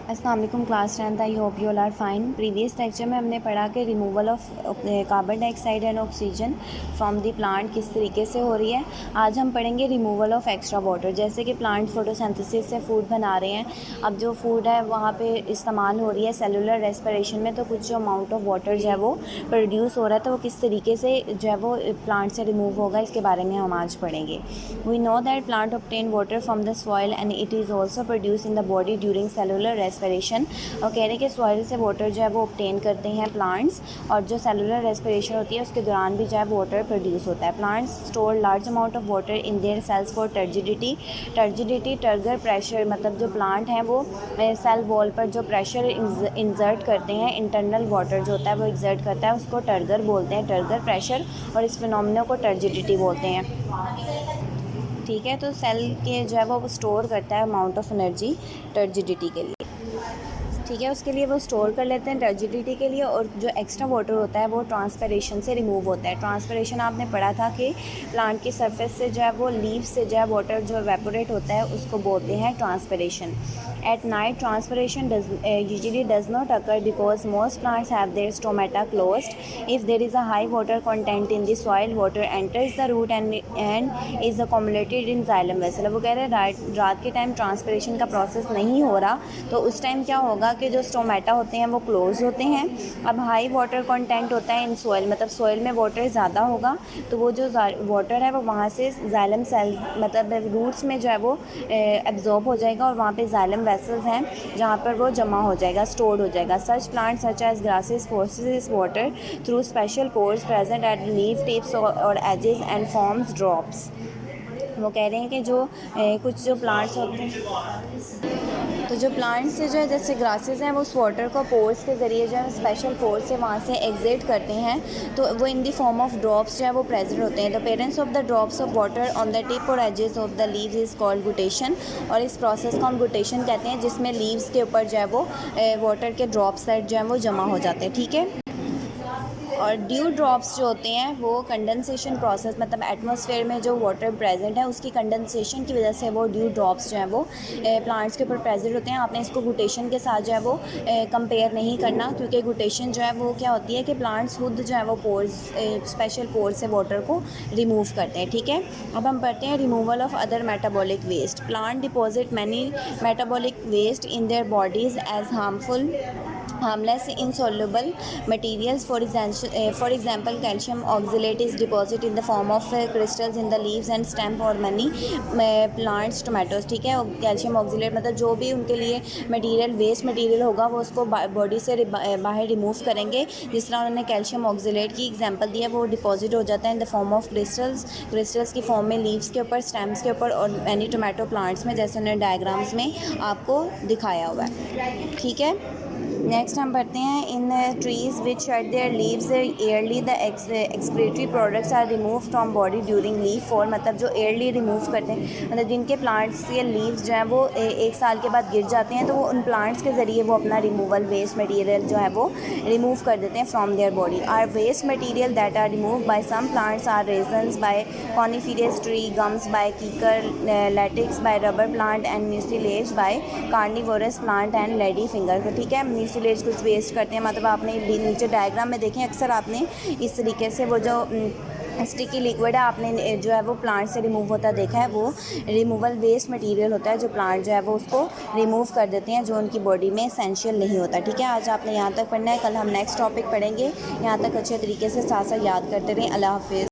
अस्सलाम वालेकुम class 10th। I hope you all are fine. Previous lecture में हमने पढ़ा कि removal of carbon dioxide and oxygen from the plant किस तरीके से हो रही है। आज हम पढ़ेंगे रिमूवल ऑफ एक्स्ट्रा वाटर। जैसे कि प्लांट फोटोसिंथेसिस से फूड बना रहे हैं, अब जो फूड है वहाँ पे इस्तेमाल हो रही है सेलुलर रेस्पिरेशन में, तो कुछ जो अमाउंट ऑफ वाटर जो है वो प्रोड्यूस हो रहा है, तो वो किस तरीके से जो है वो प्लांट से रिमूव होगा, इसके बारे में हम आज पढ़ेंगे। We know that plant obtain water from the soil and it is also produce in the body during cellular respiration. और कह रहे हैं कि सॉइल से वाटर जो है वो ऑब्टेन करते हैं प्लांट्स, और जो सेलुलर रेस्पिरेशन होती है उसके दौरान भी जो है वाटर प्रोड्यूस होता है। Plants store large amount of water in their cells for turgidity. Turgidity turgor pressure, मतलब जो प्लांट हैं वो सेल वॉल पर जो प्रेशर इंजर्ट करते हैं, इंटरनल वाटर जो होता है वो एग्जर्ट करता है, उसको टर्गर बोलते हैं, टर्गर प्रेशर, और इस फिनोमेना को टर्जिडिटी बोलते हैं। ठीक है, तो सेल के जो है वो स्टोर करता है अमाउंट ऑफ एनर्जी टर्जिडिटी के लिए। ठीक है, उसके लिए वो स्टोर कर लेते हैं टर्जिडिटी के लिए। और जो एक्स्ट्रा वाटर होता है वो ट्रांसपिरेशन से रिमूव होता है। ट्रांसपिरेशन आपने पढ़ा था कि प्लांट की सरफेस से जो है वो लीव्स से जो है वाटर जो एवेपोरेट होता है उसको बोलते हैं transpiration. At night transpiration usually does not occur because most plants have their stomata closed. If there is a high water content in the soil, water enters the root and is accumulated in xylem vessel। वो कह रहे हैं रात के time transpiration का process नहीं हो रहा, तो उस टाइम क्या होगा कि जो स्टोमेटा होते हैं वो क्लोज होते हैं। अब हाई वाटर कंटेंट होता है इन सॉइल, मतलब सॉइल में वाटर ज़्यादा होगा, तो वो जो वाटर है वो वहाँ से जाइलम सेल मतलब रूट्स में जो है वो एब्जॉर्ब हो जाएगा, और वहाँ पे जाइलम वेसल्स हैं जहाँ पर वो जमा हो जाएगा, स्टोर्ड हो जाएगा। Such plant such as grasses forces water through special pores present at leaf tips और एजेस एंड फॉर्म्स ड्रॉप्स। वो कह रहे हैं कि जो कुछ जो प्लांट्स होते हैं, तो जो प्लांट्स से जो है जैसे ग्रासेस हैं वो उस वाटर को पोर्स के ज़रिए जो है स्पेशल पोर्स से वहाँ से एग्जिट करते हैं, तो वो in the form of drops जो है वो प्रेजेंट होते हैं। The parents of the drops of water on the tip और edges of the leaves is called guttation. और इस प्रोसेस को हम गुटेशन कहते हैं, जिसमें लीव्स के ऊपर जो है वो वाटर के ड्रॉप्स जो हैं वो जमा हो जाते हैं। ठीक है, और ड्यू ड्रॉप्स जो होते हैं वो कंडेंसेशन प्रोसेस, मतलब एटमॉस्फेयर में जो वाटर प्रेजेंट है उसकी कंडेंसेशन की वजह से वो ड्यू ड्रॉप्स जो हैं वो प्लांट्स के ऊपर प्रेजेंट होते हैं। आपने इसको गुटेशन के साथ जो है वो कंपेयर नहीं करना, क्योंकि गुटेशन जो है वो क्या होती है कि प्लांट्स खुद जो है वो पोर्स स्पेशल पोर्स से वाटर को रिमूव करते हैं। ठीक है, अब हम पढ़ते हैं removal of other metabolic waste. Plant deposit many metabolic waste in their bodies as harmless insoluble materials. For example, calcium oxalate is deposited in the form of crystals in the leaves and stem or many plants tomatoes। ठीक है, calcium oxalate मतलब जो भी उनके लिए material waste material होगा वो उसको बॉडी से बाहर रिमूव करेंगे। जिस तरह उन्होंने कैल्शियम ऑक्सीलेट की एग्जांपल दिया, वो डिपॉजिट हो जाता है in the form of crystals की फॉर्म में लीव्स के ऊपर, स्टेम्स के ऊपर, और मैनी टोमेटो प्लांट्स में, जैसे उन्होंने डायग्राम्स में आपको दिखाया हुआ है। ठीक है, नेक्स्ट हम पढ़ते हैं in trees which shed their leaves early the excretory products are remove from body during leaf fall. मतलब जो एयरली रिमूव करते हैं, मतलब जिनके प्लांट्स के लीव्स जो हैं वो एक साल के बाद गिर जाते हैं, तो वो उन प्लांट्स के ज़रिए वो अपना रिमूवल वेस्ट मटेरियल जो है वो रिमूव कर देते हैं from their body. Are waste material that are remove by some plants are resins by coniferous tree, gums by kikar, latex by rubber plant and mucilage by carnivorous plant and lady finger. तो ठीक है, mucilage कुछ waste करते हैं, मतलब आपने नीचे diagram में देखें अक्सर आपने इस तरीके से वो जो स्टिकी लिक्विड है आपने जो है वो प्लांट से रिमूव होता देखा है, वो रिमूवल वेस्ट मटेरियल होता है जो प्लांट जो है वो उसको रिमूव कर देते हैं, जो उनकी बॉडी में एसेंशियल नहीं होता। ठीक है, आज आपने यहाँ तक पढ़ना है, कल हम नेक्स्ट टॉपिक पढ़ेंगे। यहाँ तक अच्छे तरीके से साथ साथ याद करते रहें। अल्लाह हाफिज़।